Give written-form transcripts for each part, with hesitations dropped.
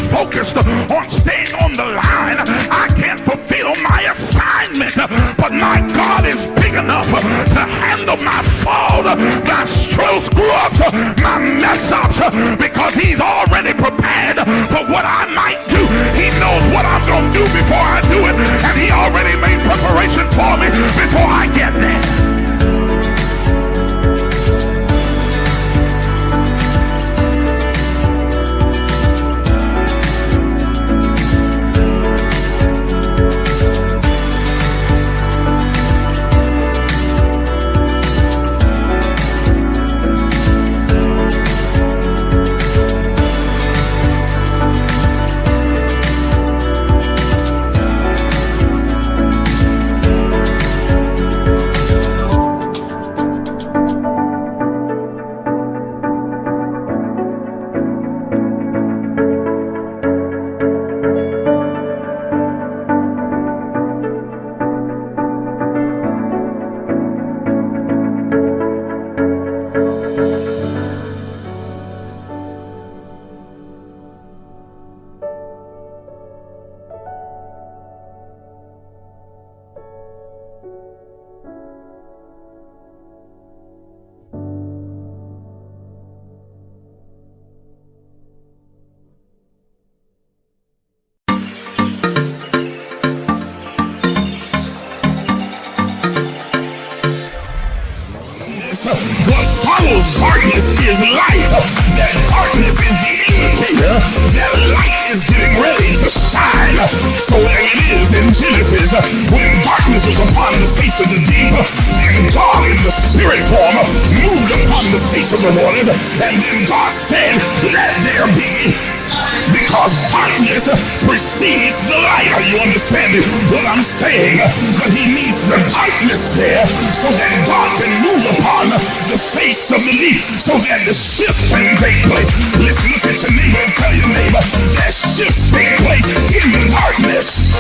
focused on staying on the line, I can't fulfill my assignment. But my God is big enough to handle my fault, my strokes, grubs, my mess ups, because he's already prepared for what I might do. He knows what I'm going to do before I do it, and he already made preparation for me before I get there. What follows darkness is light. That darkness is the indicator that light is getting ready to shine. So there it is in Genesis, when darkness was upon the face of the deep, and God in the spirit form moved upon the face of the waters, and then God said, let there be. Because darkness precedes the light. Are you understanding what I'm saying? But he needs the darkness there so that God can move upon the face of the deep, so that the shift can take place. Listen, look at your neighbor and tell your neighbor that shift take place in the darkness.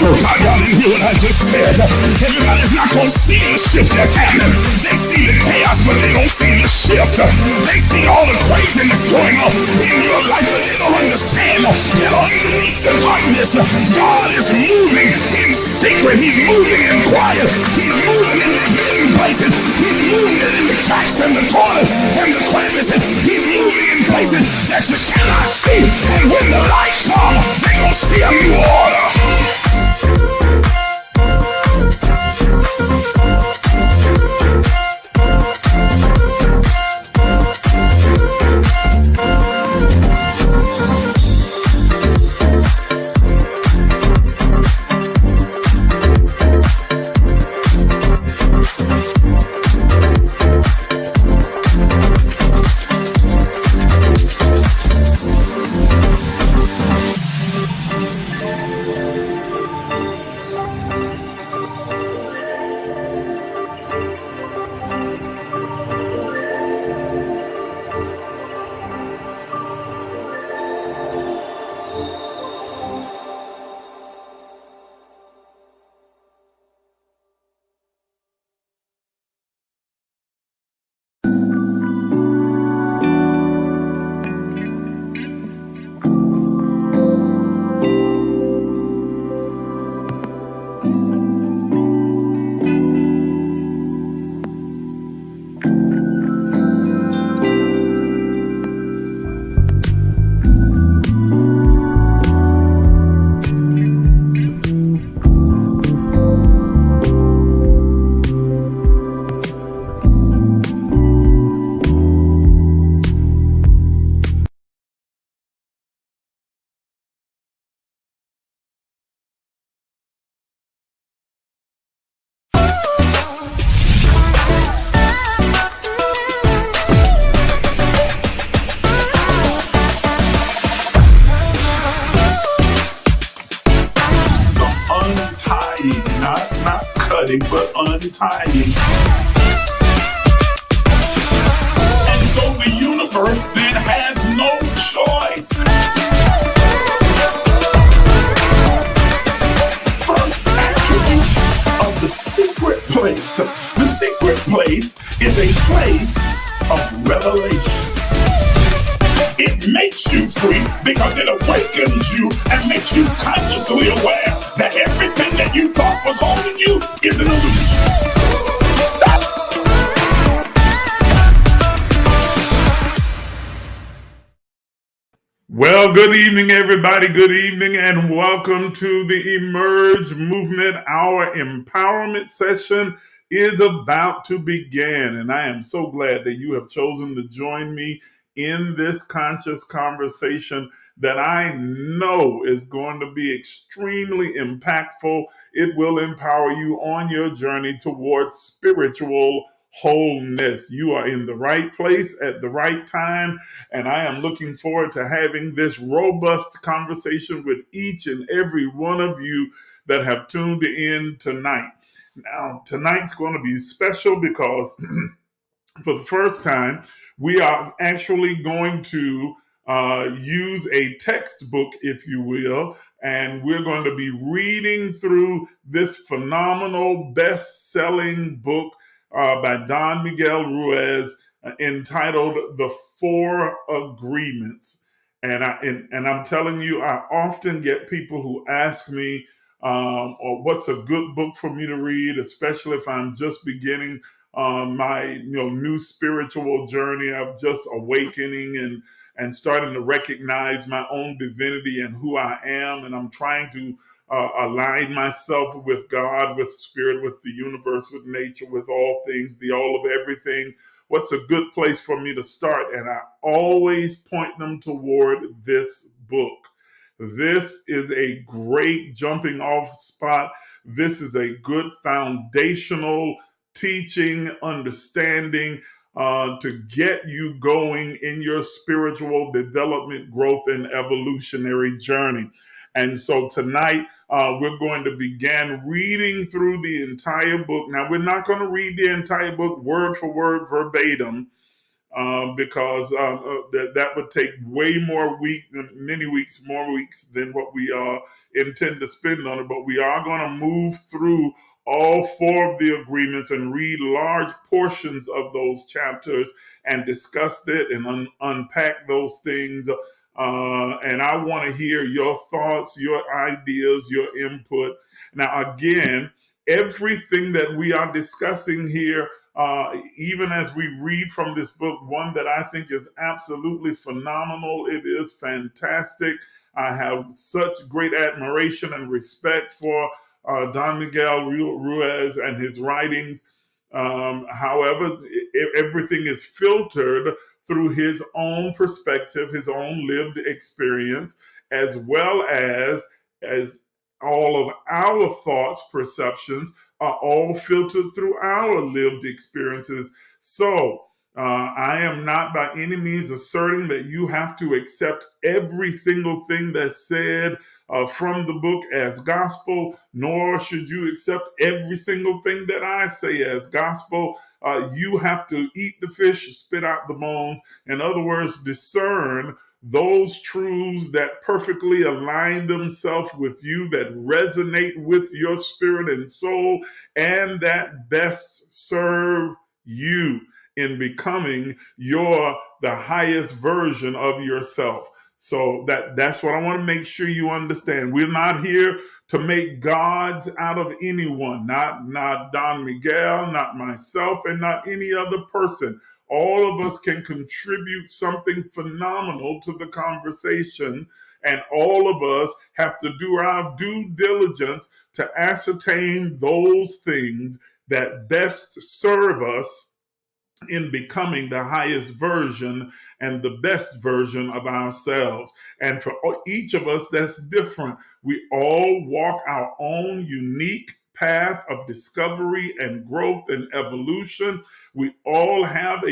Oh God, y'all didn't hear what I just said. Everybody's not going to see the shift that's happening. They see the chaos, but they don't see the shift. They see all the craziness going on in your life, but they don't understand that underneath the darkness, God is moving in secret. He's moving in quiet. He's moving in the hidden places. He's moving in the cracks and the corners and the crevices. He's moving in places that you cannot see. And when the light comes, they're going to see a new order. But untying. And so the universe then has no choice. First attribute of the secret place. The secret place is a place of revelation. It makes you free because it awakens you and makes you consciously aware that everything that you thought was holding you is an illusion. Well, good evening, everybody. Good evening, and welcome to the Emerge Movement. Our empowerment session is about to begin, and I am so glad that you have chosen to join me in this conscious conversation that I know is going to be extremely impactful. It will empower you on your journey towards spiritual wholeness. You are in the right place at the right time, and I am looking forward to having this robust conversation with each and every one of you that have tuned in tonight. Now, tonight's going to be special because for the first time, we are actually going to use a textbook, if you will, and we're going to be reading through this phenomenal best-selling book by Don Miguel Ruiz entitled The Four Agreements. And I'm telling you, I often get people who ask me, or what's a good book for me to read, especially if I'm just beginning my new spiritual journey of just awakening and starting to recognize my own divinity and who I am, and I'm trying to align myself with God, with spirit, with the universe, with nature, with all things, the all of everything. What's a good place for me to start? And I always point them toward this book. This is a great jumping off spot. This is a good foundational teaching, understanding to get you going in your spiritual development, growth, and evolutionary journey. And so tonight, we're going to begin reading through the entire book. Now, we're not going to read the entire book word for word, verbatim, because that would take way more many weeks, more weeks than what we intend to spend on it. But we are going to move through all four of the agreements and read large portions of those chapters and discuss it and unpack those things. And I want to hear your thoughts, your ideas, your input. Now, again, everything that we are discussing here, even as we read from this book, one that I think is absolutely phenomenal. It is fantastic. I have such great admiration and respect for Don Miguel Ruiz and his writings. However, everything is filtered through his own perspective, his own lived experience, as well as all of our thoughts, perceptions are all filtered through our lived experiences. So I am not by any means asserting that you have to accept every single thing that's said from the book as gospel, nor should you accept every single thing that I say as gospel. You have to eat the fish, spit out the bones. In other words, discern those truths that perfectly align themselves with you, that resonate with your spirit and soul, and that best serve you in becoming the highest version of yourself. So that's what I want to make sure you understand. We're not here to make gods out of anyone, not Don Miguel, not myself, and not any other person. All of us can contribute something phenomenal to the conversation, and all of us have to do our due diligence to ascertain those things that best serve us in becoming the highest version and the best version of ourselves. And for each of us, that's different. We all walk our own unique path of discovery and growth and evolution. We all have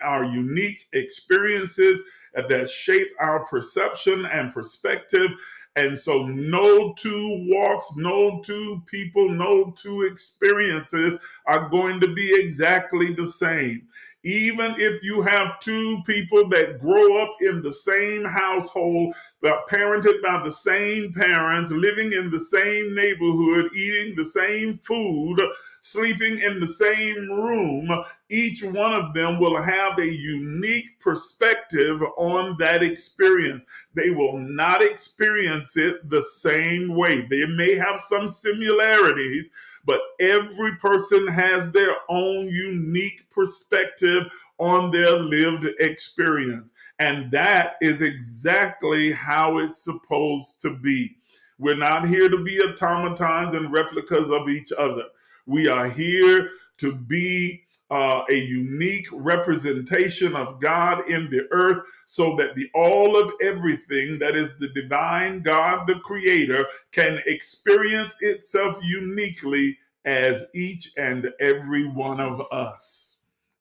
our unique experiences that shape our perception and perspective. And so no two walks, no two people, no two experiences are going to be exactly the same. Even if you have two people that grow up in the same household, but parented by the same parents, living in the same neighborhood, eating the same food, sleeping in the same room, each one of them will have a unique perspective on that experience. They will not experience it the same way. They may have some similarities, but every person has their own unique perspective on their lived experience. And that is exactly how it's supposed to be. We're not here to be automatons and replicas of each other. We are here to be a unique representation of God in the earth, so that the all of everything that is the divine God, the creator, can experience itself uniquely as each and every one of us.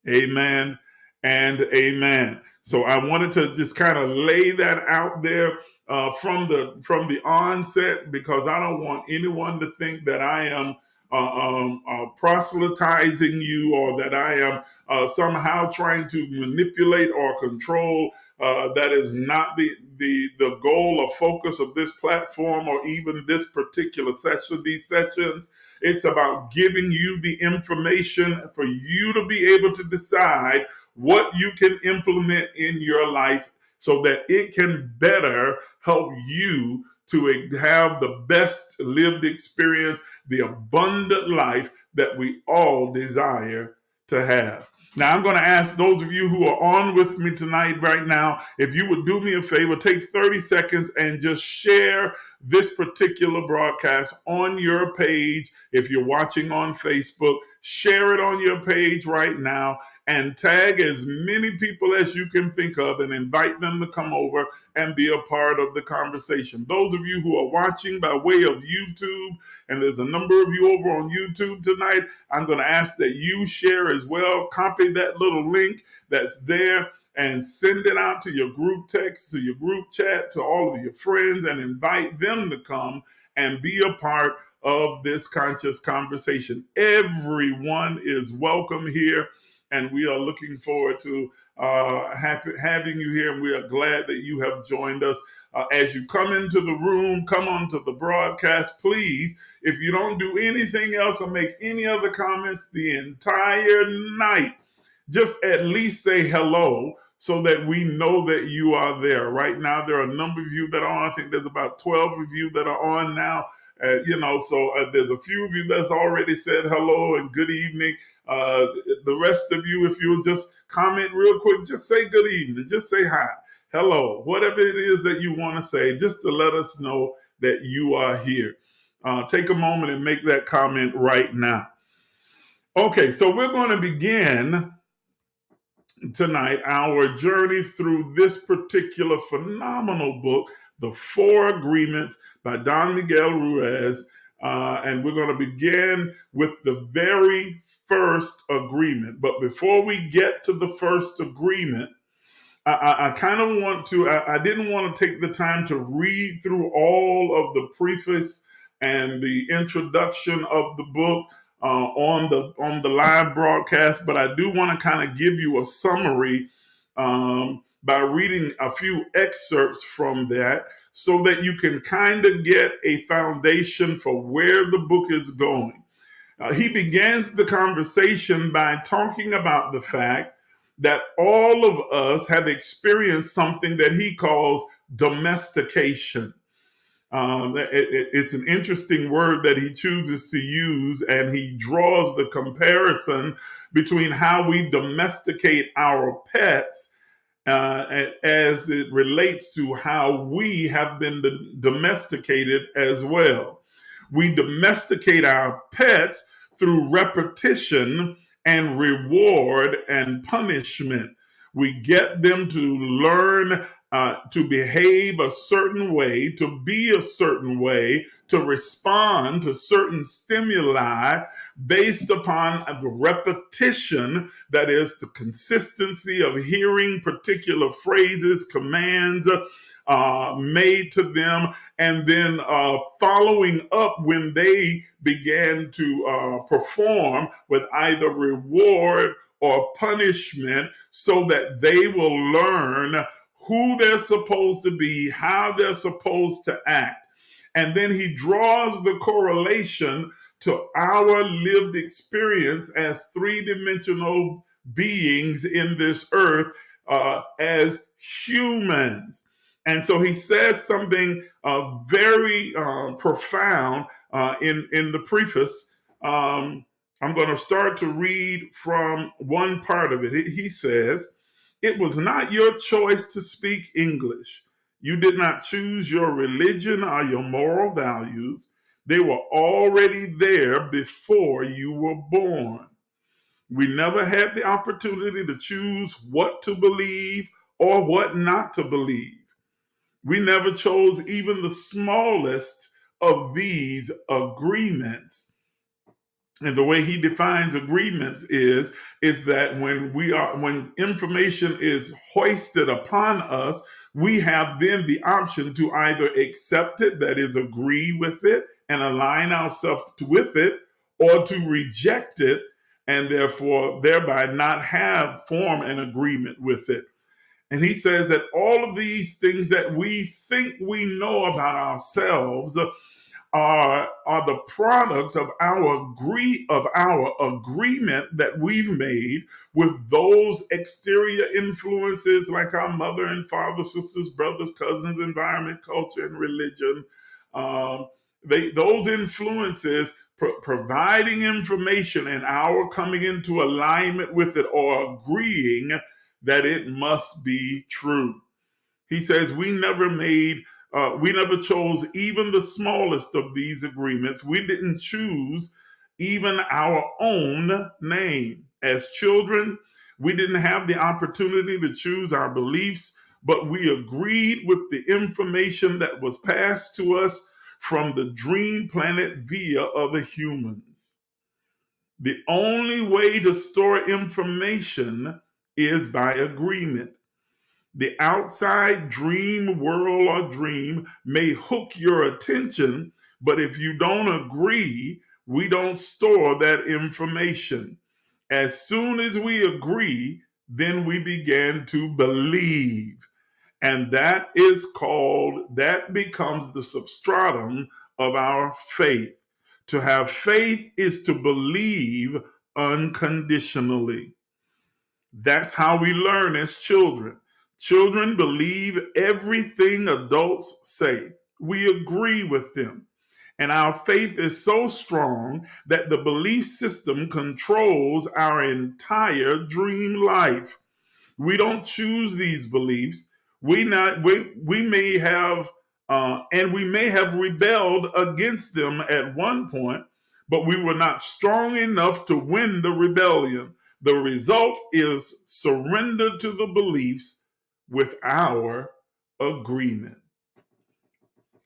Amen and amen. So I wanted to just kind of lay that out there from the onset, because I don't want anyone to think that I am proselytizing you, or that I am somehow trying to manipulate or control. That is not the goal or focus of this platform, or even this particular session, these sessions. It's about giving you the information for you to be able to decide what you can implement in your life, so that it can better help you to have the best lived experience, the abundant life that we all desire to have. Now, I'm going to ask those of you who are on with me tonight right now, if you would do me a favor, take 30 seconds and just share this particular broadcast on your page. If you're watching on Facebook, share it on your page right now and tag as many people as you can think of and invite them to come over and be a part of the conversation. Those of you who are watching by way of YouTube, and there's a number of you over on YouTube tonight, I'm going to ask that you share as well. Copy that little link that's there and send it out to your group text, to your group chat, to all of your friends, and invite them to come and be a part of this conscious conversation. Everyone is welcome here, and we are looking forward to having you here, and we are glad that you have joined us. As you come into the room, come onto the broadcast, please, if you don't do anything else or make any other comments the entire night, just at least say hello, so that we know that you are there. Right now, there are a number of you that are on. I think there's about 12 of you that are on now. So there's a few of you that's already said hello and good evening. The rest of you, if you'll just comment real quick, just say good evening, just say hi, hello, whatever it is that you want to say, just to let us know that you are here. Take a moment and make that comment right now. Okay, so we're going to begin tonight our journey through this particular phenomenal book, The Four Agreements by Don Miguel Ruiz. And we're going to begin with the very first agreement. But before we get to the first agreement, I kind of want to, I didn't want to take the time to read through all of the preface and the introduction of the book on the live broadcast, but I do want to kind of give you a summary by reading a few excerpts from that, so that you can kind of get a foundation for where the book is going. He begins the conversation by talking about the fact that all of us have experienced something that he calls domestication. It's an interesting word that he chooses to use, and he draws the comparison between how we domesticate our pets as it relates to how we have been domesticated as well. We domesticate our pets through repetition and reward and punishment. We get them to learn to behave a certain way, to be a certain way, to respond to certain stimuli based upon the repetition, that is, the consistency of hearing particular phrases, commands made to them, and then following up when they began to perform with either reward or punishment, so that they will learn who they're supposed to be, how they're supposed to act. And then he draws the correlation to our lived experience as three-dimensional beings in this earth as humans. And so he says something very profound in the preface. I'm going to start to read from one part of it. He says, "It was not your choice to speak English. You did not choose your religion or your moral values. They were already there before you were born. We never had the opportunity to choose what to believe or what not to believe. We never chose even the smallest of these agreements." And the way he defines agreements is that when information is hoisted upon us, we have then the option to either accept it, that is, agree with it and align ourselves with it, or to reject it and therefore thereby not form an agreement with it. And he says that all of these things that we think we know about ourselves are the product of our agreement that we've made with those exterior influences like our mother and father, sisters, brothers, cousins, environment, culture, and religion. Those influences providing information and our coming into alignment with it or agreeing that it must be true. He says we never chose even the smallest of these agreements. We didn't choose even our own name. As children, we didn't have the opportunity to choose our beliefs, but we agreed with the information that was passed to us from the dream planet via other humans. The only way to store information is by agreement. The outside dream world or dream may hook your attention, but if you don't agree, we don't store that information. As soon as we agree, then we begin to believe. And that becomes the substratum of our faith. To have faith is to believe unconditionally. That's how we learn as children. Children believe everything adults say. We agree with them. And our faith is so strong that the belief system controls our entire dream life. We don't choose these beliefs. We may have rebelled against them at one point, but we were not strong enough to win the rebellion. The result is surrender to the beliefs with our agreement.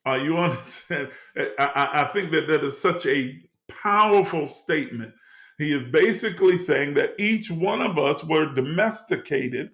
You understand? I think that is such a powerful statement. He is basically saying that each one of us were domesticated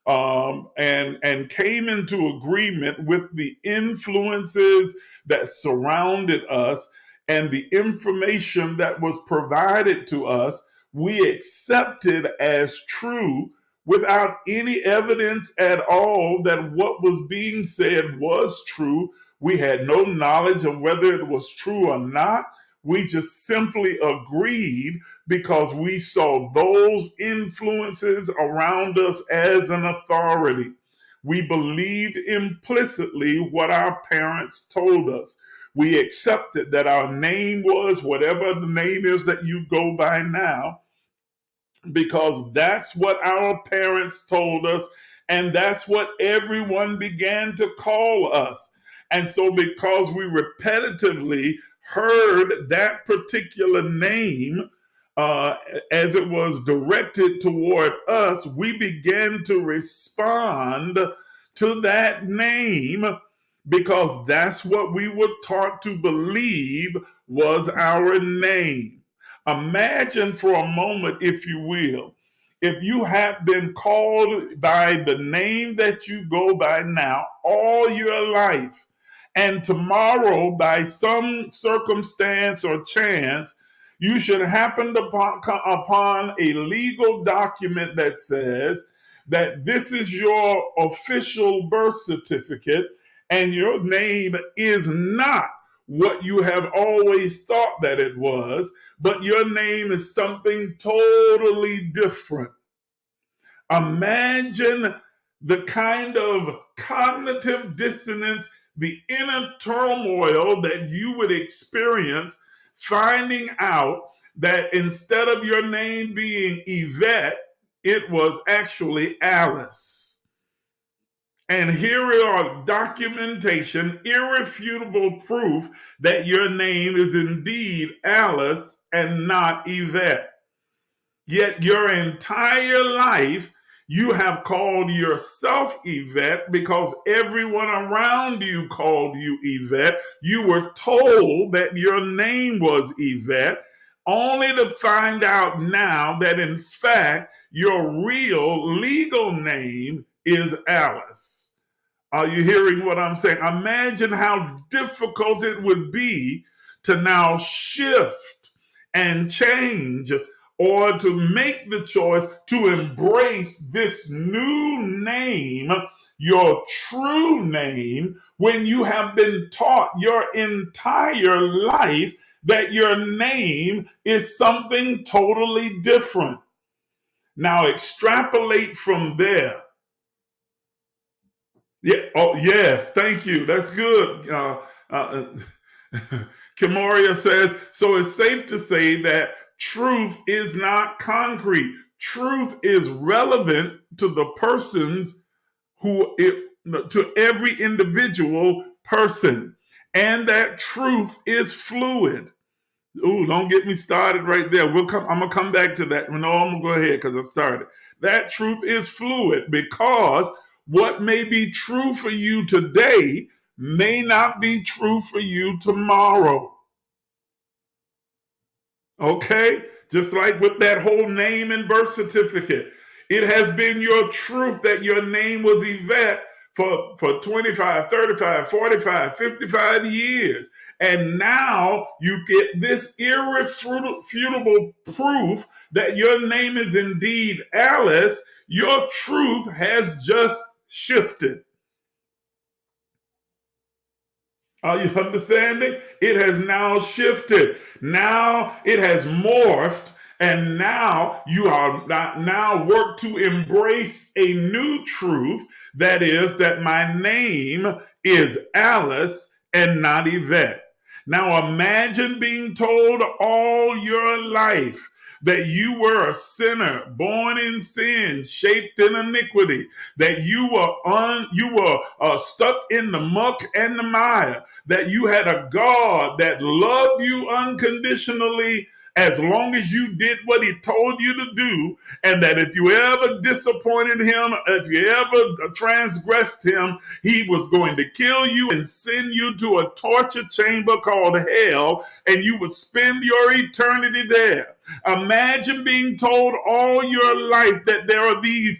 and came into agreement with the influences that surrounded us and the information that was provided to us. We accepted as true without any evidence at all that what was being said was true. We had no knowledge of whether it was true or not. We just simply agreed because we saw those influences around us as an authority. We believed implicitly what our parents told us. We accepted that our name was whatever the name is that you go by now, because that's what our parents told us, and that's what everyone began to call us. And so because we repetitively heard that particular name as it was directed toward us, we began to respond to that name because that's what we were taught to believe was our name. Imagine for a moment, if you will, if you have been called by the name that you go by now all your life, and tomorrow, by some circumstance or chance, you should happen upon a legal document that says that this is your official birth certificate, and your name is not what you have always thought that it was, but your name is something totally different. Imagine the kind of cognitive dissonance, the inner turmoil that you would experience finding out that instead of your name being Yvette, it was actually Alice. And here are documentation, irrefutable proof that your name is indeed Alice and not Yvette. Yet your entire life, you have called yourself Yvette because everyone around you called you Yvette. You were told that your name was Yvette, only to find out now that in fact your real legal name is Alice. Are you hearing what I'm saying? Imagine how difficult it would be to now shift and change, or to make the choice to embrace this new name, your true name, when you have been taught your entire life that your name is something totally different. Now extrapolate from there. Yeah. Oh, yes. Thank you. That's good. Kimoria says, so it's safe to say that truth is not concrete. Truth is relevant to the persons to every individual person. And that truth is fluid. Ooh, don't get me started right there. I'm gonna come back to that. No, I'm gonna go ahead because I started. That truth is fluid because what may be true for you today may not be true for you tomorrow. Okay? Just like with that whole name and birth certificate. It has been your truth that your name was Yvette for 25, 35, 45, 55 years. And now you get this irrefutable proof that your name is indeed Alice. Your truth has just shifted. Are you understanding? It has now shifted. Now it has morphed, and now you are now work to embrace a new truth. That is that my name is Alice and not Yvette. Now imagine being told all your life that you were a sinner, born in sin, shaped in iniquity, that you were stuck in the muck and the mire, that you had a God that loved you unconditionally as long as you did what he told you to do, and that if you ever disappointed him, if you ever transgressed him, he was going to kill you and send you to a torture chamber called hell, and you would spend your eternity there. Imagine being told all your life that there are these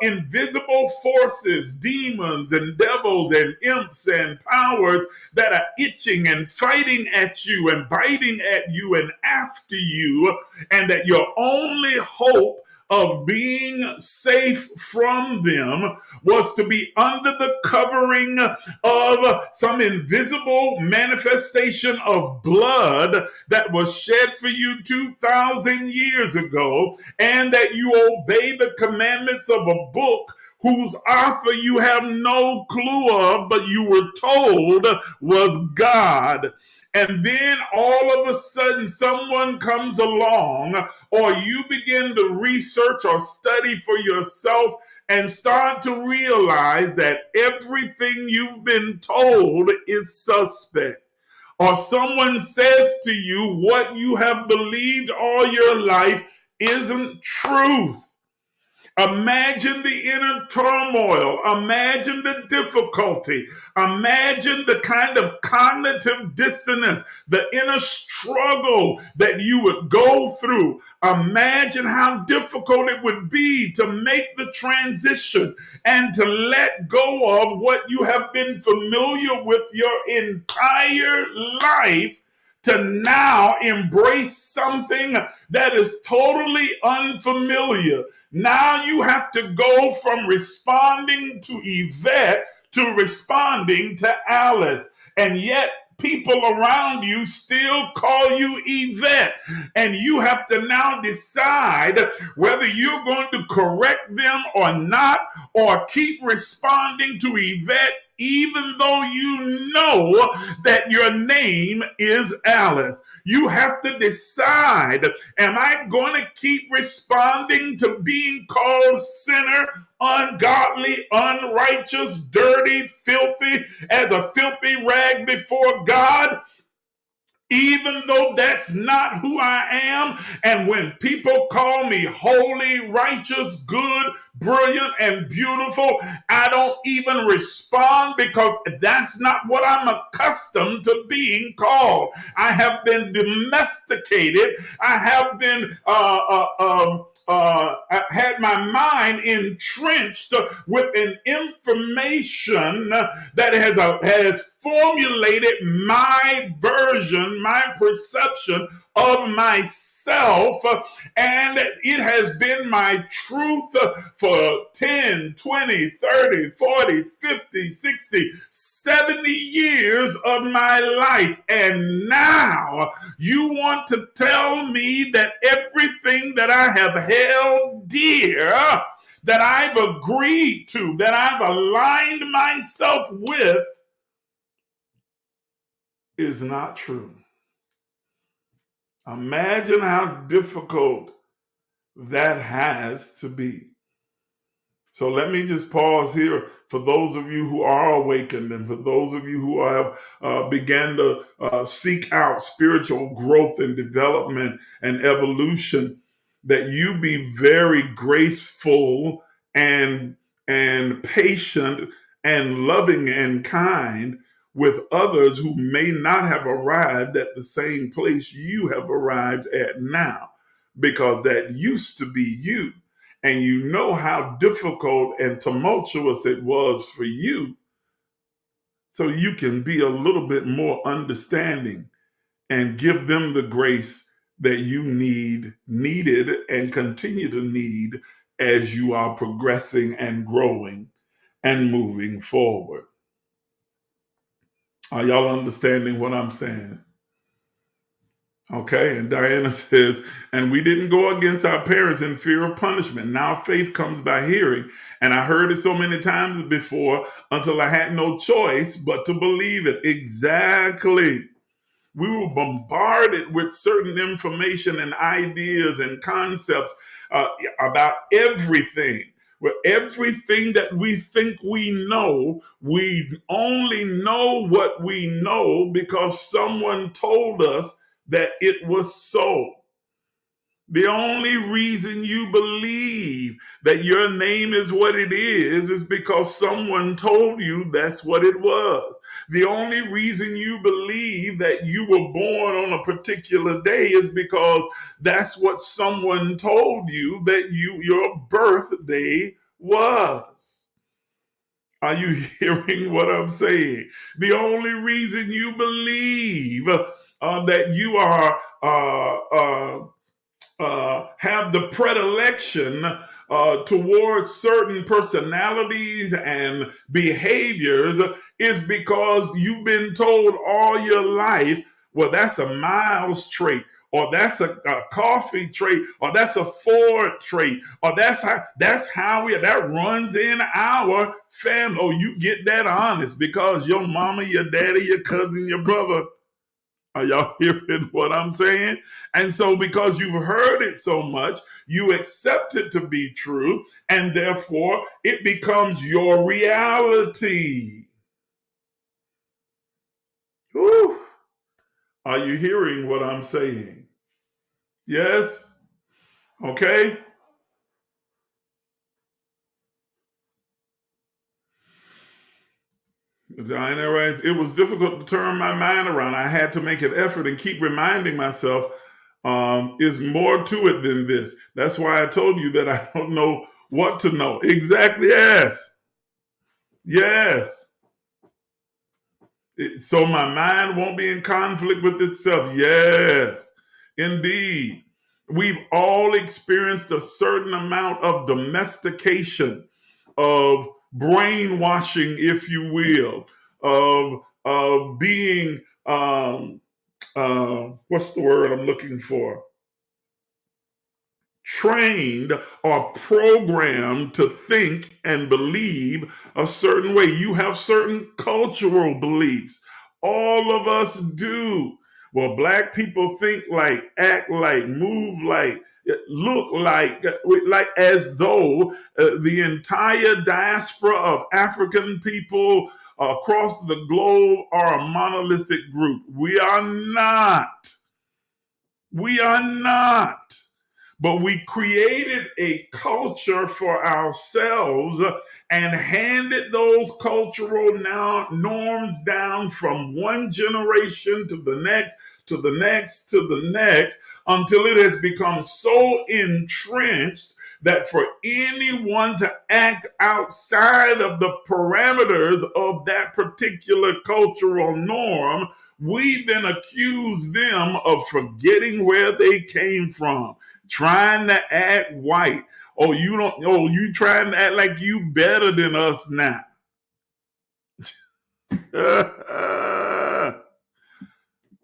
invisible forces, demons and devils and imps and powers that are itching and fighting at you and biting at you and after you, and that your only hope of being safe from them was to be under the covering of some invisible manifestation of blood that was shed for you 2,000 years ago, and that you obey the commandments of a book whose author you have no clue of, but you were told was God. And then all of a sudden someone comes along, or you begin to research or study for yourself and start to realize that everything you've been told is suspect. Or someone says to you what you have believed all your life isn't truth. Imagine the inner turmoil. Imagine the difficulty. Imagine the kind of cognitive dissonance, the inner struggle that you would go through. Imagine how difficult it would be to make the transition and to let go of what you have been familiar with your entire life, to now embrace something that is totally unfamiliar. Now you have to go from responding to Yvette to responding to Alice. And yet people around you still call you Yvette. And you have to now decide whether you're going to correct them or not, or keep responding to Yvette even though you know that your name is Alice. You have to decide, am I going to keep responding to being called sinner, ungodly, unrighteous, dirty, filthy, as a filthy rag before God? Even though that's not who I am. And when people call me holy, righteous, good, brilliant, and beautiful, I don't even respond, because that's not what I'm accustomed to being called. I have been domesticated. I have been I had my mind entrenched with an information that has formulated my version, my perception of myself, and it has been my truth for 10, 20, 30, 40, 50, 60, 70 years of my life. And now you want to tell me that everything that I have held dear, that I've agreed to, that I've aligned myself with, is not true. Imagine how difficult that has to be. So let me just pause here for those of you who are awakened, and for those of you who have began to seek out spiritual growth and development and evolution, that you be very graceful and patient and loving and kind with others who may not have arrived at the same place you have arrived at now, because that used to be you. And you know how difficult and tumultuous it was for you. So you can be a little bit more understanding and give them the grace that you needed, and continue to need as you are progressing and growing and moving forward. Are y'all understanding what I'm saying? Okay, and Diana says, and we didn't go against our parents in fear of punishment. Now faith comes by hearing. And I heard it so many times before until I had no choice but to believe it. Exactly. We were bombarded with certain information and ideas and concepts about everything. Well, everything that we think we only know what we know because someone told us that it was so. The only reason you believe that your name is what it is because someone told you that's what it was. The only reason you believe that you were born on a particular day is because that's what someone told you that your birthday was. Are you hearing what I'm saying? The only reason you believe that you are have the predilection towards certain personalities and behaviors is because you've been told all your life, well, that's a Miles trait, or that's a coffee trait, or that's a Ford trait, or that runs in our family. Oh, you get that honest because your mama, your daddy, your cousin, your brother. Are y'all hearing what I'm saying? And so because you've heard it so much, you accept it to be true, and therefore it becomes your reality. Whew. Are you hearing what I'm saying? Yes? Okay? Diana writes, it was difficult to turn my mind around. I had to make an effort and keep reminding myself is more to it than this. That's why I told you that I don't know what to know. Exactly. Yes. Yes. So my mind won't be in conflict with itself. Yes, indeed. We've all experienced a certain amount of domestication, of brainwashing, if you will, of being um, what's the word I'm looking for? Trained or programmed to think and believe a certain way. You have certain cultural beliefs. All of us do. Well, black people think like, act like, move like, look like as though the entire diaspora of African people across the globe are a monolithic group. We are not. We are not. But we created a culture for ourselves and handed those cultural norms down from one generation to the next, to the next, to the next, until it has become so entrenched that for anyone to act outside of the parameters of that particular cultural norm, we then accuse them of forgetting where they came from, trying to act white. Oh, you trying to act like you better than us now.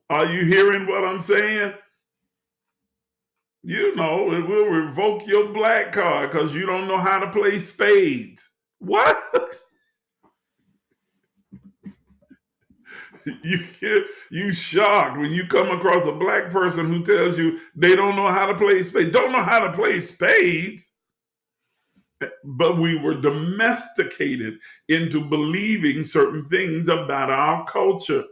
Are you hearing what I'm saying? You know, it will revoke your black card because you don't know how to play spades. What? You shocked when you come across a black person who tells you they don't know how to play spades. Don't know how to play spades. But we were domesticated into believing certain things about our culture.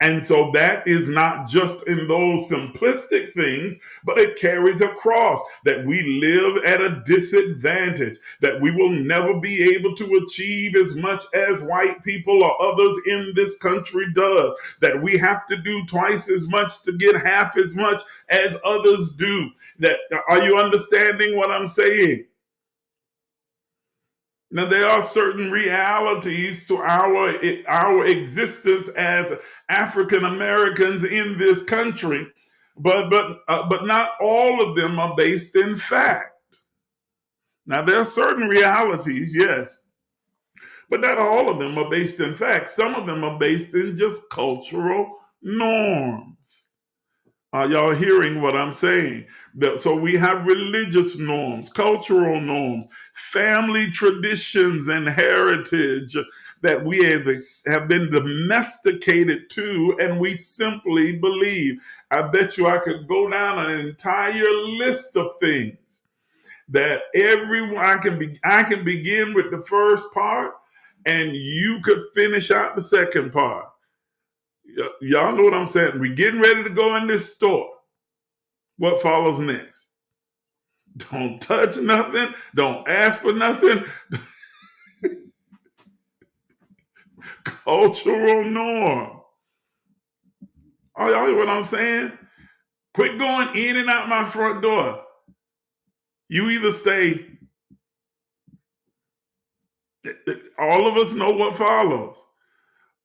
And so that is not just in those simplistic things, but it carries across that we live at a disadvantage, that we will never be able to achieve as much as white people or others in this country does, that we have to do twice as much to get half as much as others do. That, are you understanding what I'm saying? Now, there are certain realities to our existence as African Americans in this country, but not all of them are based in fact. Now, there are certain realities, yes, but not all of them are based in fact. Some of them are based in just cultural norms. Are y'all hearing what I'm saying? So we have religious norms, cultural norms, family traditions and heritage that we have been domesticated to, and we simply believe. I bet you I could go down an entire list of things that I can begin with the first part, and you could finish out the second part. Y'all know what I'm saying? We're getting ready to go in this store. What follows next? Don't touch nothing. Don't ask for nothing. Cultural norm. Are y'all hear what I'm saying? Quit going in and out my front door. You either stay. All of us know what follows.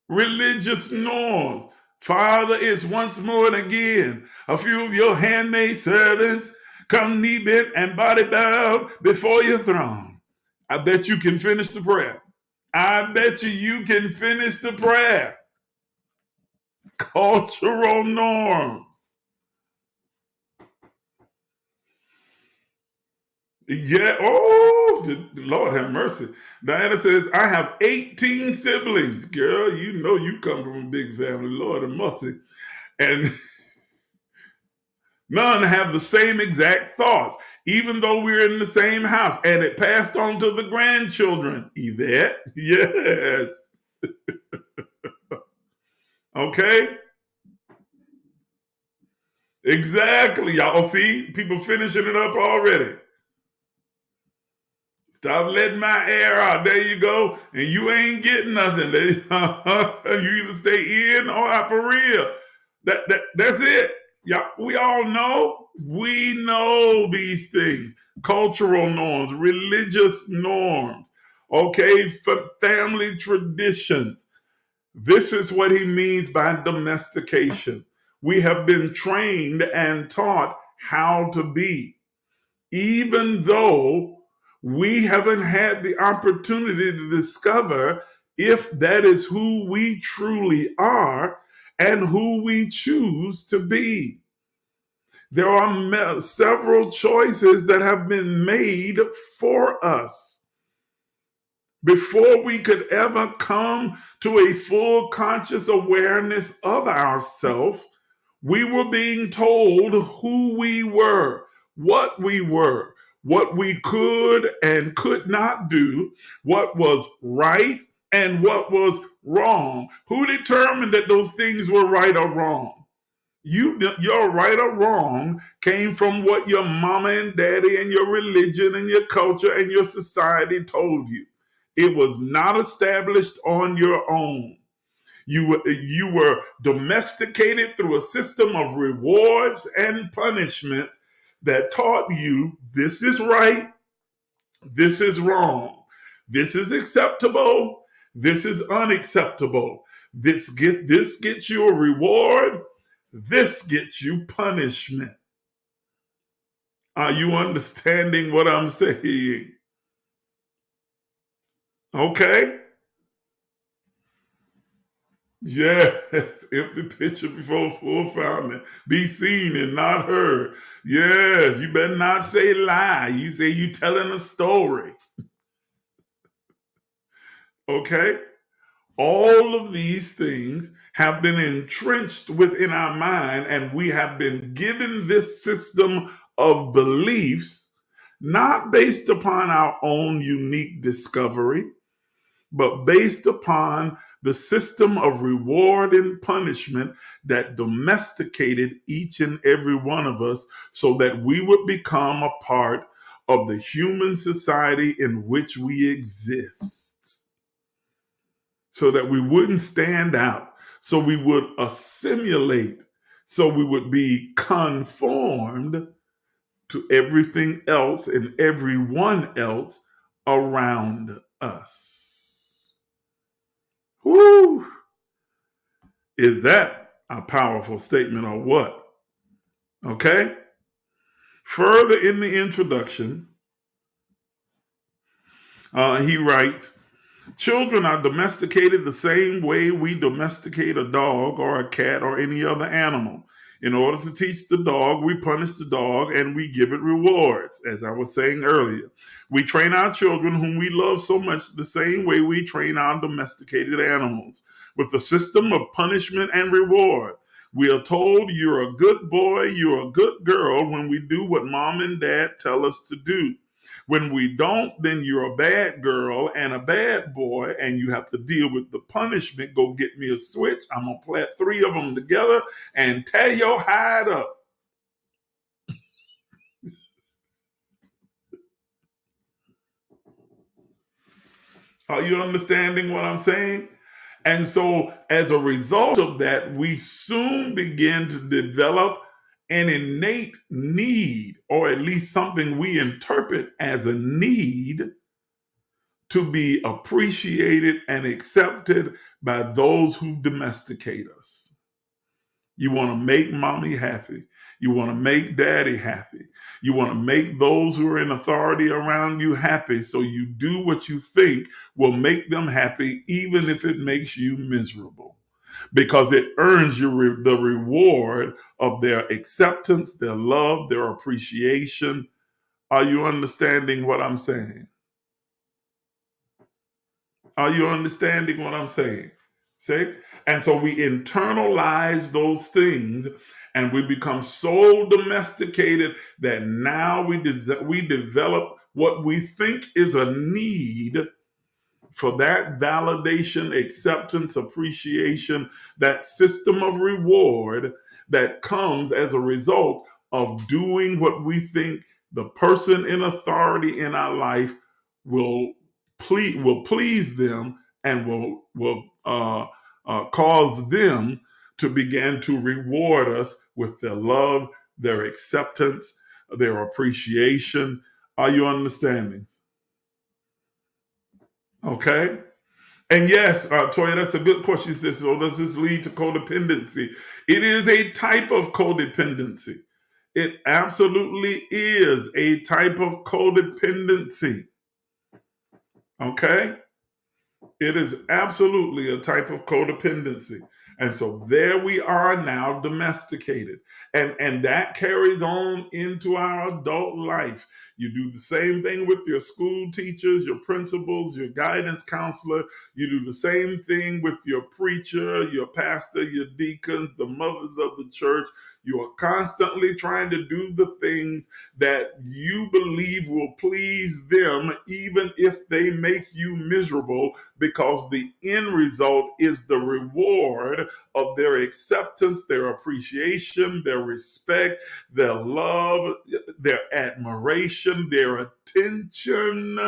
Religious norms. Father is once more and again. A few of your handmaid servants come knee bent and body bowed before your throne. I bet you can finish the prayer. I bet you can finish the prayer. Cultural norms. Yeah. Oh, the Lord have mercy. Diana says, I have 18 siblings. Girl, you know you come from a big family. Lord have mercy. And none have the same exact thoughts, even though we're in the same house. And it passed on to the grandchildren. Yvette, yes. Okay? Exactly. Y'all see? People finishing it up already. Stop letting my air out. There you go. And you ain't getting nothing. You either stay in or out for real. That's it. Yeah, we all know. We know these things. Cultural norms, religious norms, okay, family traditions. This is what he means by domestication. We have been trained and taught how to be, even though we haven't had the opportunity to discover if that is who we truly are and who we choose to be. There are several choices that have been made for us. Before we could ever come to a full conscious awareness of ourselves, we were being told who we were, what we could and could not do, what was right and what was wrong. Who determined that those things were right or wrong? Your right or wrong came from what your mama and daddy and your religion and your culture and your society told you. It was not established on your own. You were domesticated through a system of rewards and punishments that taught you this is right, this is wrong, this is acceptable, this is unacceptable. This gets you a reward, this gets you punishment. Are you understanding what I'm saying? Okay? Yes, empty pitcher before full fountain. Be seen and not heard. Yes, you better not say lie. You say you telling a story. Okay? All of these things have been entrenched within our mind, and we have been given this system of beliefs, not based upon our own unique discovery, but based upon the system of reward and punishment that domesticated each and every one of us so that we would become a part of the human society in which we exist, so that we wouldn't stand out, so we would assimilate, so we would be conformed to everything else and everyone else around us. Whoo! Is that a powerful statement or what? Okay? Further in the introduction, he writes, children are domesticated the same way we domesticate a dog or a cat or any other animal. In order to teach the dog, we punish the dog and we give it rewards, as I was saying earlier. We train our children, whom we love so much, the same way we train our domesticated animals, with a system of punishment and reward. We are told you're a good boy, you're a good girl when we do what mom and dad tell us to do. When we don't, then you're a bad girl and a bad boy, and you have to deal with the punishment. Go get me a switch. I'm going to plat 3 of them together and tear your hide up. Are you understanding what I'm saying? And so as a result of that, we soon begin to develop an innate need, or at least something we interpret as a need, to be appreciated and accepted by those who domesticate us. You want to make mommy happy. You want to make daddy happy. You want to make those who are in authority around you happy. So you do what you think will make them happy, even if it makes you miserable, because it earns you the reward of their acceptance, their love, their appreciation. Are you understanding what I'm saying? Are you understanding what I'm saying? See? And so we internalize those things and we become so domesticated that now we develop what we think is a need for that validation, acceptance, appreciation, that system of reward that comes as a result of doing what we think the person in authority in our life will please them and will cause them to begin to reward us with their love, their acceptance, their appreciation. Are you understanding? Okay. And yes, Toya, that's a good question. She says, so does this lead to codependency? It is a type of codependency. It absolutely is a type of codependency. Okay? It is absolutely a type of codependency, And so there we are now, domesticated. And that carries on into our adult life. You do the same thing with your school teachers, your principals, your guidance counselor. You do the same thing with your preacher, your pastor, your deacons, the mothers of the church. You are constantly trying to do the things that you believe will please them, even if they make you miserable, because the end result is the reward of their acceptance, their appreciation, their respect, their love, their admiration, their attention.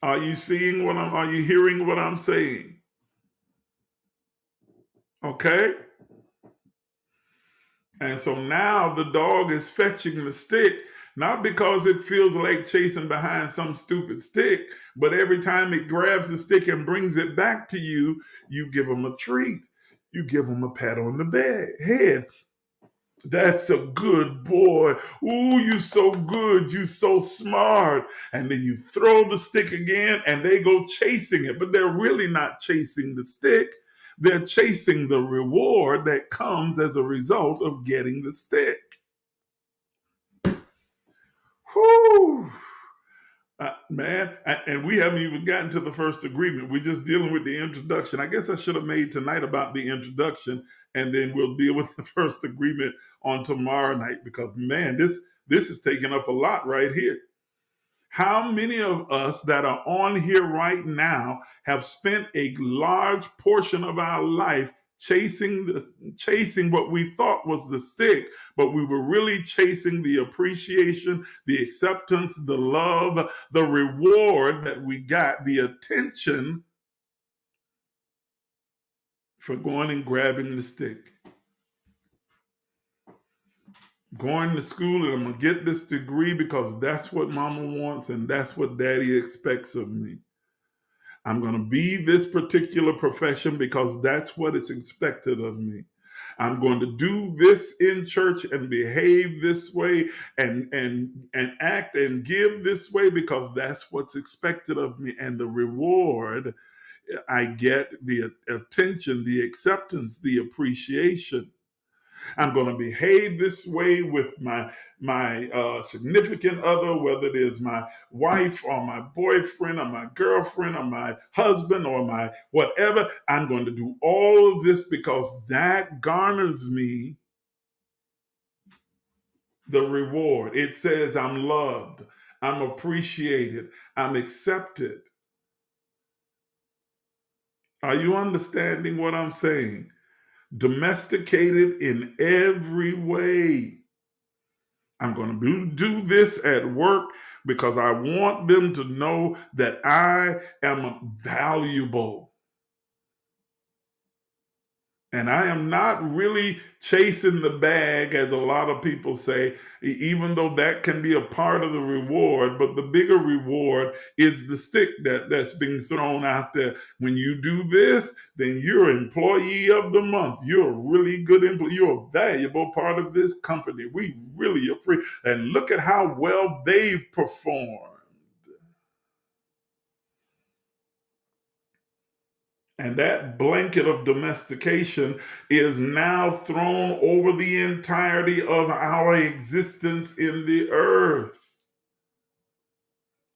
Are you are you hearing what I'm saying? Okay? And so now the dog is fetching the stick, not because it feels like chasing behind some stupid stick, but every time it grabs the stick and brings it back to you, you give him a treat. You give him a pat on the head. That's a good boy. Ooh, you so good. You so smart. And then you throw the stick again and they go chasing it, but they're really not chasing the stick. They're chasing the reward that comes as a result of getting the stick. Whew. Man, and we haven't even gotten to the first agreement. We're just dealing with the introduction. I guess I should have made tonight about the introduction, and then we'll deal with the first agreement on tomorrow night, because man, this is taking up a lot right here. How many of us that are on here right now have spent a large portion of our life chasing what we thought was the stick, but we were really chasing the appreciation, the acceptance, the love, the reward that we got, the attention for going and grabbing the stick. Going to school and I'm going to get this degree because that's what mama wants and that's what daddy expects of me. I'm going to be this particular profession because that's what is expected of me. I'm going to do this in church and behave this way and act and give this way because that's what's expected of me. And the reward, I get the attention, the acceptance, the appreciation. I'm going to behave this way with my significant other, whether it is my wife or my boyfriend or my girlfriend or my husband or my whatever. I'm going to do all of this because that garners me the reward. It says I'm loved, I'm appreciated, I'm accepted. Are you understanding what I'm saying? Domesticated in every way. I'm going to do this at work because I want them to know that I am valuable. And I am not really chasing the bag, as a lot of people say, even though that can be a part of the reward. But the bigger reward is the stick that's being thrown out there. When you do this, then you're employee of the month. You're a really good employee. You're a valuable part of this company. We really appreciate. And look at how well they've performed. And that blanket of domestication is now thrown over the entirety of our existence in the earth.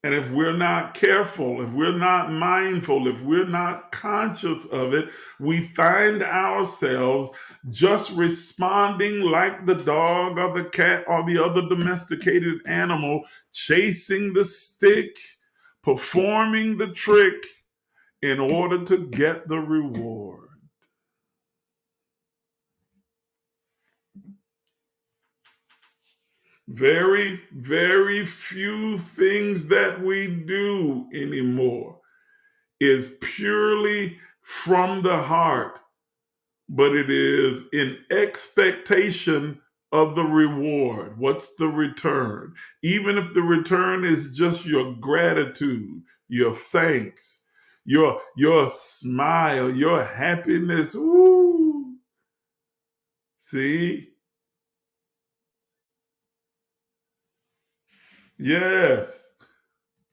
And if we're not careful, if we're not mindful, if we're not conscious of it, we find ourselves just responding like the dog or the cat or the other domesticated animal, chasing the stick, performing the trick, in order to get the reward. Very, very few things that we do anymore is purely from the heart, but it is in expectation of the reward. What's the return? Even if the return is just your gratitude, your thanks, your smile, your happiness. Ooh. See? Yes.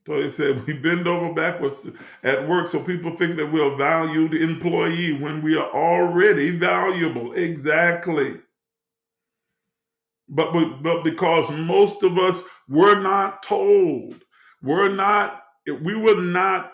So they said we bend over backwards at work so people think that we're a valued employee when we are already valuable. Exactly. But because most of us were not told, we were not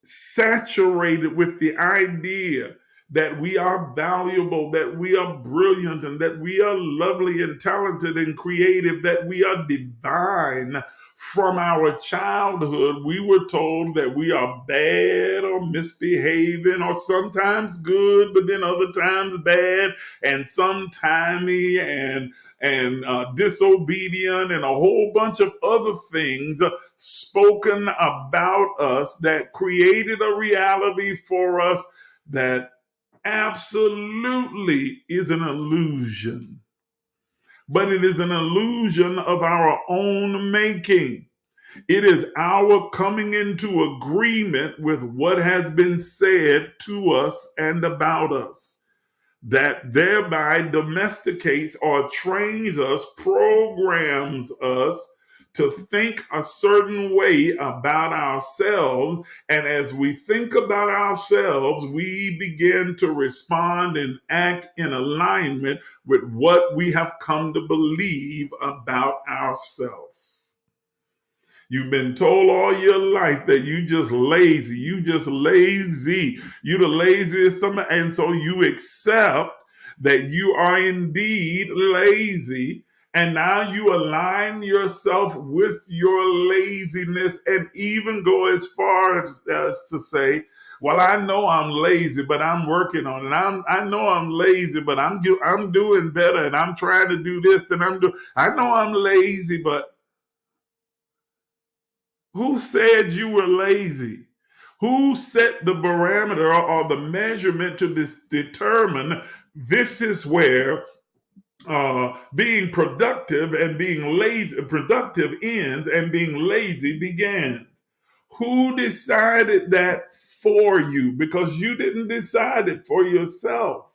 saturated with the idea that we are valuable, that we are brilliant, and that we are lovely and talented and creative, that we are divine. From our childhood, we were told that we are bad or misbehaving or sometimes good, but then other times bad and sometimey and disobedient and a whole bunch of other things spoken about us that created a reality for us that absolutely is an illusion. But it is an illusion of our own making. It is our coming into agreement with what has been said to us and about us that thereby domesticates or trains us, programs us to think a certain way about ourselves. And as we think about ourselves, we begin to respond and act in alignment with what we have come to believe about ourselves. You've been told all your life that you just lazy. You just lazy. You the laziest somebody. And so you accept that you are indeed lazy. And now you align yourself with your laziness and even go as far as to say, well, I know I'm lazy, but I'm working on it. I know I'm lazy, but I'm doing better, and I'm trying to do this, and I know I'm lazy, but who said you were lazy? Who set the parameter or the measurement to determine this is where being productive and being lazy, productive ends and being lazy begins? Who decided that for you? Because you didn't decide it for yourself.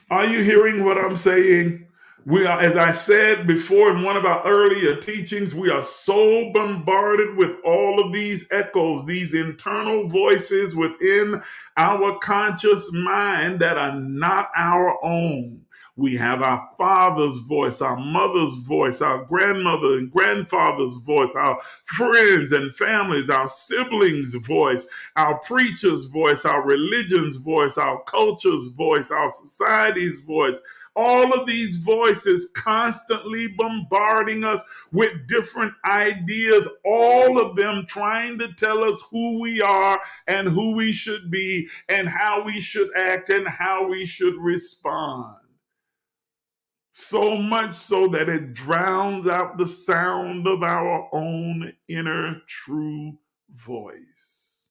Are you hearing what I'm saying? We are, as I said before in one of our earlier teachings, we are so bombarded with all of these echoes, these internal voices within our conscious mind that are not our own. We have our father's voice, our mother's voice, our grandmother and grandfather's voice, our friends and families, our siblings' voice, our preacher's voice, our religion's voice, our culture's voice, our society's voice. All of these voices constantly bombarding us with different ideas, all of them trying to tell us who we are and who we should be and how we should act and how we should respond. So much so that it drowns out the sound of our own inner true voice.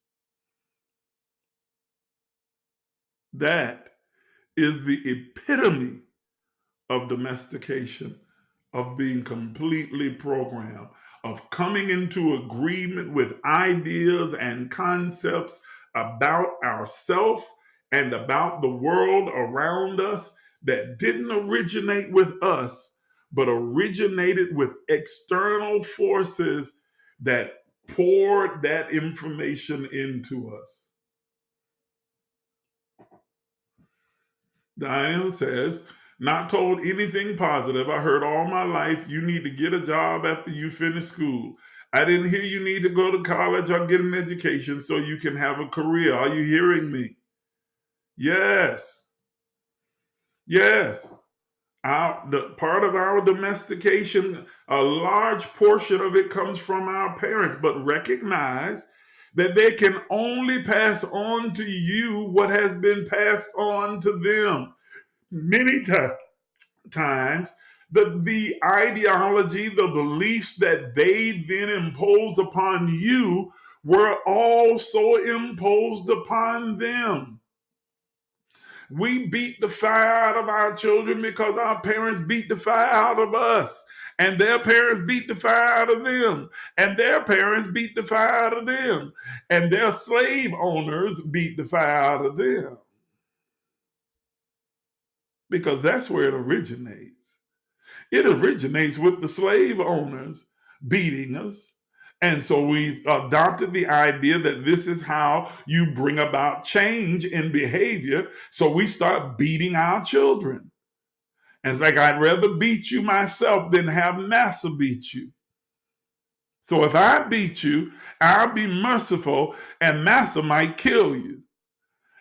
That is the epitome of domestication, of being completely programmed, of coming into agreement with ideas and concepts about ourselves and about the world around us that didn't originate with us, but originated with external forces that poured that information into us. Daniel says, not told anything positive. I heard all my life, you need to get a job after you finish school. I didn't hear you need to go to college or get an education so you can have a career. Are you hearing me? Yes. Yes. Part of our domestication, a large portion of it comes from our parents, but recognize that they can only pass on to you what has been passed on to them. Many times, the ideology, the beliefs that they then impose upon you were also imposed upon them. We beat the fire out of our children because our parents beat the fire out of us. And their parents beat the fire out of them. And their parents beat the fire out of them. And their slave owners beat the fire out of them. Because that's where it originates. It originates with the slave owners beating us. And so we adopted the idea that this is how you bring about change in behavior. So we start beating our children. And it's like, I'd rather beat you myself than have massa beat you. So if I beat you, I'll be merciful and massa might kill you.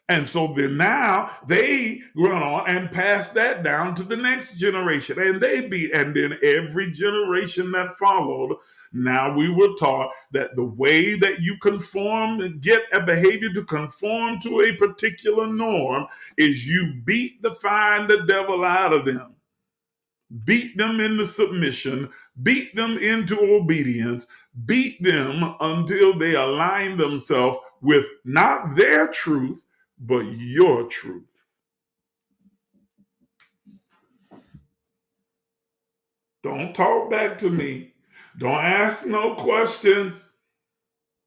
And so then now they run on and pass that down to the next generation. And and then every generation that followed, now we were taught that the way that you conform and get a behavior to conform to a particular norm is you beat the devil out of them. Beat them into submission, beat them into obedience, beat them until they align themselves with not their truth, but your truth. Don't talk back to me. Don't ask no questions.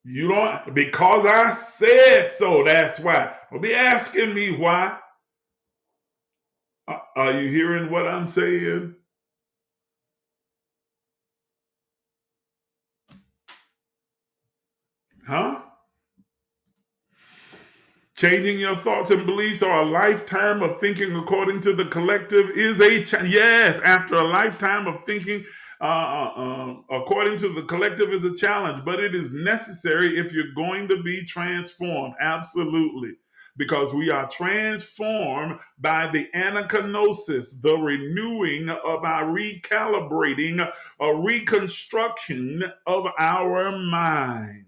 You don't, because I said so, that's why. Don't be asking me why. Are you hearing what I'm saying? Huh? Changing your thoughts and beliefs or a lifetime of thinking according to the collective is yes. After a lifetime of thinking according to the collective is a challenge, but it is necessary if you're going to be transformed. Absolutely. Because we are transformed by the anakinosis, the renewing of our recalibrating, a reconstruction of our mind.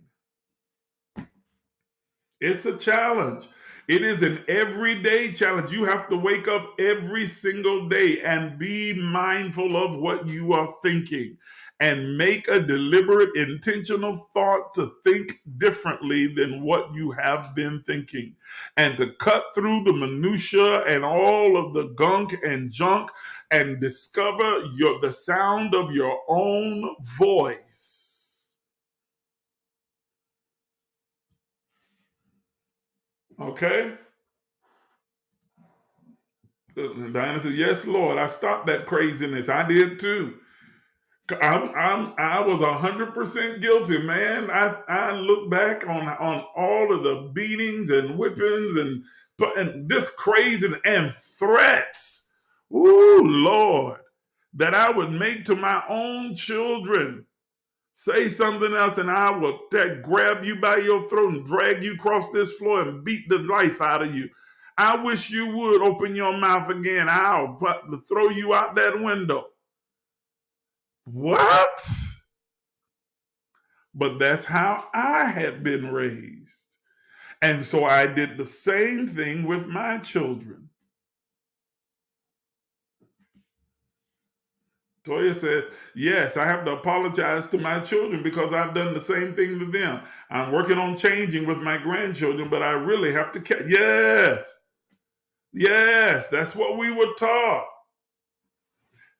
It's a challenge. It is an everyday challenge. You have to wake up every single day and be mindful of what you are thinking and make a deliberate, intentional thought to think differently than what you have been thinking and to cut through the minutia and all of the gunk and junk and discover the sound of your own voice. Okay? Diana said, "Yes, Lord, I stopped that craziness. I did too. I was 100% guilty, man. I look back on all of the beatings and whippings and this crazy and threats. Ooh, Lord, that I would make to my own children. Say something else, and I will grab you by your throat and drag you across this floor and beat the life out of you. I wish you would open your mouth again. I'll throw you out that window." What? But that's how I had been raised. And so I did the same thing with my children. Toya said, "Yes, I have to apologize to my children because I've done the same thing to them. I'm working on changing with my grandchildren, but I really have to catch." Yes. Yes, that's what we were taught.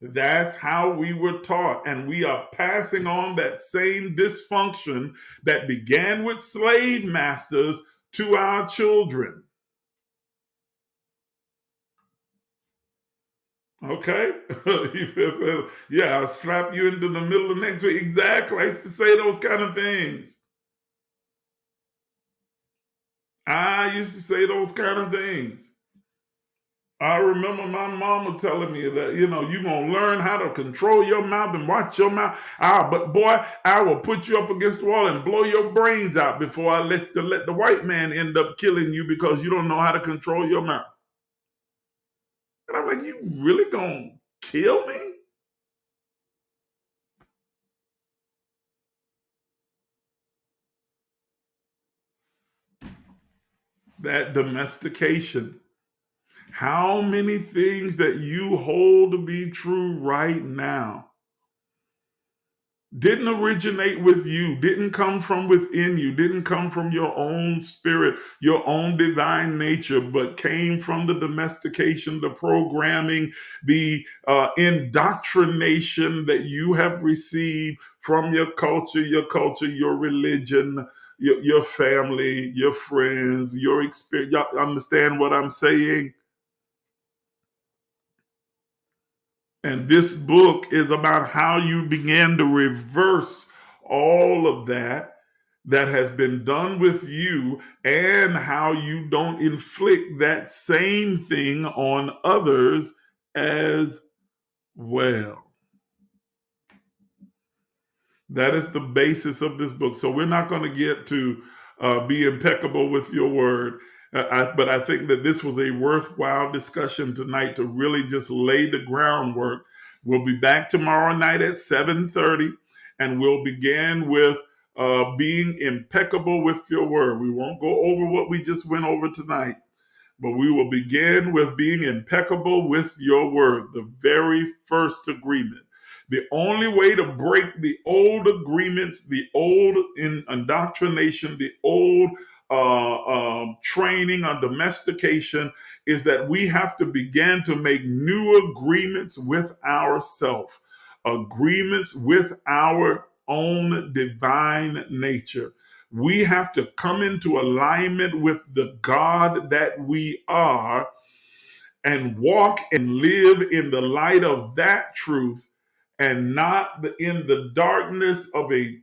That's how we were taught. And we are passing on that same dysfunction that began with slave masters to our children. Okay? Yeah, I'll slap you into the middle of next week. Exactly. I used to say those kind of things. I used to say those kind of things. I remember my mama telling me that, you're going to learn how to control your mouth and watch your mouth. But boy, I will put you up against the wall and blow your brains out before I let the white man end up killing you because you don't know how to control your mouth. And I'm like, you really going to kill me? That domestication. How many things that you hold to be true right now didn't originate with you, didn't come from within you, didn't come from your own spirit, your own divine nature, but came from the domestication, the programming, the indoctrination that you have received from your culture, your religion, your family, your friends, your experience. Y'all understand what I'm saying? And this book is about how you begin to reverse all of that has been done with you, and how you don't inflict that same thing on others as well. That is the basis of this book. So we're not going to get to be impeccable with your word. But I think that this was a worthwhile discussion tonight to really just lay the groundwork. We'll be back tomorrow night at 7:30, and we'll begin with being impeccable with your word. We won't go over what we just went over tonight, but we will begin with being impeccable with your word, the very first agreement. The only way to break the old agreements, the old indoctrination, the old training or domestication, is that we have to begin to make new agreements with ourselves, agreements with our own divine nature. We have to come into alignment with the God that we are and walk and live in the light of that truth, and not in the darkness of a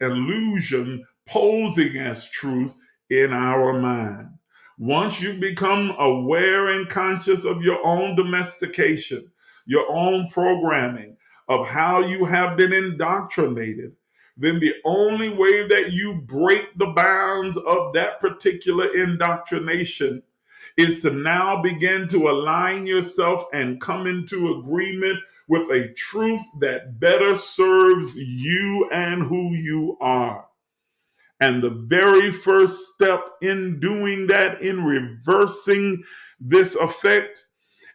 illusion posing as truth in our mind. Once you become aware and conscious of your own domestication, your own programming, of how you have been indoctrinated, then the only way that you break the bounds of that particular indoctrination is to now begin to align yourself and come into agreement with a truth that better serves you and who you are. And the very first step in doing that, in reversing this effect,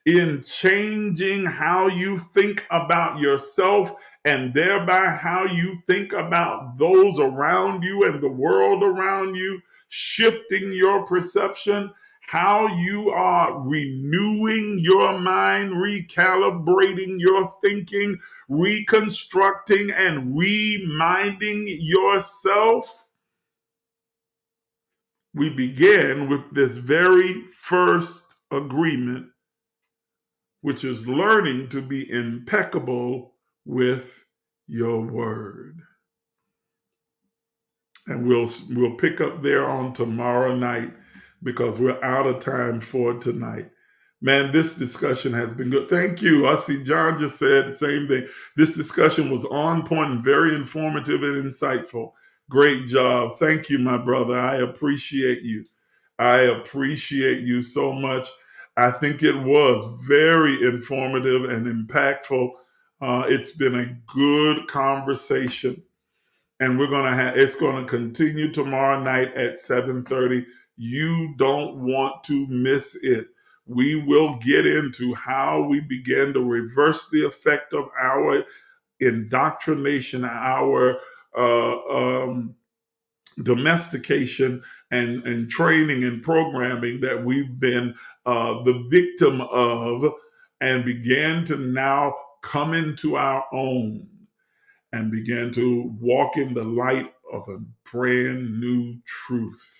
in changing how you think about yourself, and thereby how you think about those around you and the world around you, shifting your perception, how you are renewing your mind, recalibrating your thinking, reconstructing and reminding yourself. We begin with this very first agreement, which is learning to be impeccable with your word. And we'll pick up there on tomorrow night, because we're out of time for tonight. Man, this discussion has been good. Thank you. I see John just said the same thing. This discussion was on point and very informative and insightful. Great job. Thank you, my brother. I appreciate you. I appreciate you so much. I think it was very informative and impactful. It's been a good conversation, and it's going to continue tomorrow night at 7:30. You don't want to miss it. We will get into how we begin to reverse the effect of our indoctrination, our domestication and training and programming that we've been the victim of, and begin to now come into our own and begin to walk in the light of a brand new truth.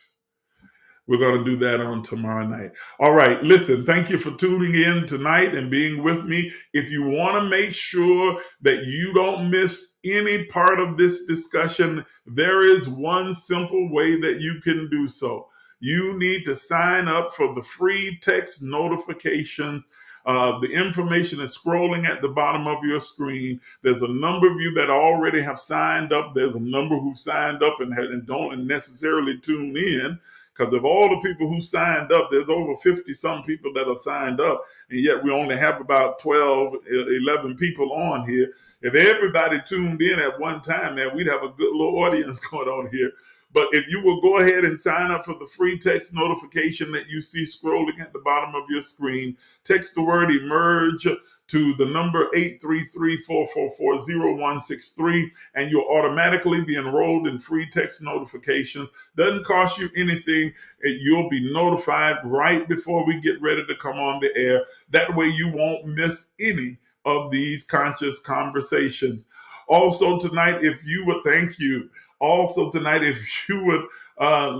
We're going to do that on tomorrow night. All right, listen, thank you for tuning in tonight and being with me. If you want to make sure that you don't miss any part of this discussion, there is one simple way that you can do so. You need to sign up for the free text notification. The information is scrolling at the bottom of your screen. There's a number of you that already have signed up. There's a number who signed up and don't necessarily tune in. Because of all the people who signed up, there's over 50 some people that are signed up, and yet we only have about 12, 11 people on here. If everybody tuned in at one time, man, we'd have a good little audience going on here. But if you will go ahead and sign up for the free text notification that you see scrolling at the bottom of your screen, text the word emerge to the number 833-444-0163, and you'll automatically be enrolled in free text notifications. Doesn't cost you anything. You'll be notified right before we get ready to come on the air. That way you won't miss any of these conscious conversations. Also tonight, if you would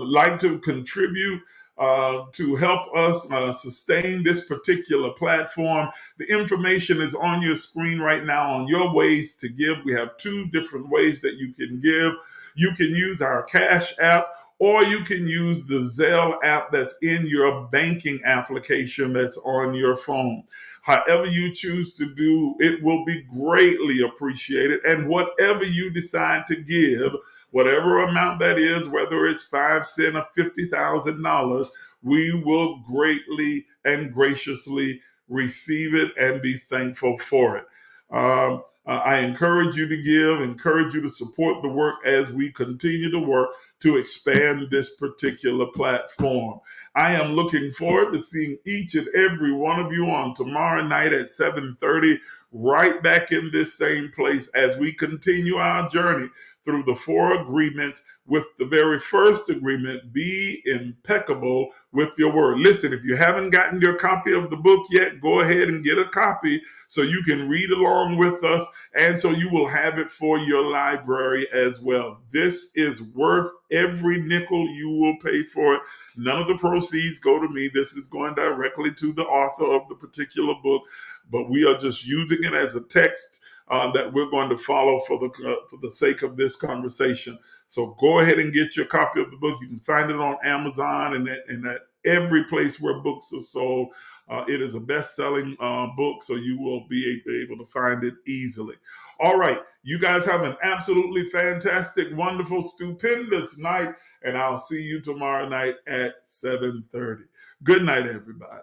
like to contribute to help us sustain this particular platform. The information is on your screen right now on your ways to give. We have two different ways that you can give. You can use our Cashapp, or you can use the Zelle app that's in your banking application that's on your phone. However you choose to do, it will be greatly appreciated. And whatever you decide to give, whatever amount that is, whether it's 5 cents or $50,000, we will greatly and graciously receive it and be thankful for it. I encourage you to give, encourage you to support the work as we continue to work to expand this particular platform. I am looking forward to seeing each and every one of you on tomorrow night at 7:30, right back in this same place as we continue our journey through the 4 agreements, with the very first agreement, be impeccable with your word. Listen, if you haven't gotten your copy of the book yet, go ahead and get a copy so you can read along with us, and so you will have it for your library as well. This is worth every nickel you will pay for it. None of the proceeds go to me. This is going directly to the author of the particular book, but we are just using it as a text that we're going to follow for the sake of this conversation. So go ahead and get your copy of the book. You can find it on Amazon and at every place where books are sold. It is a best-selling book, so you will be able to find it easily. All right, you guys have an absolutely fantastic, wonderful, stupendous night, and I'll see you tomorrow night at 7:30. Good night, everybody.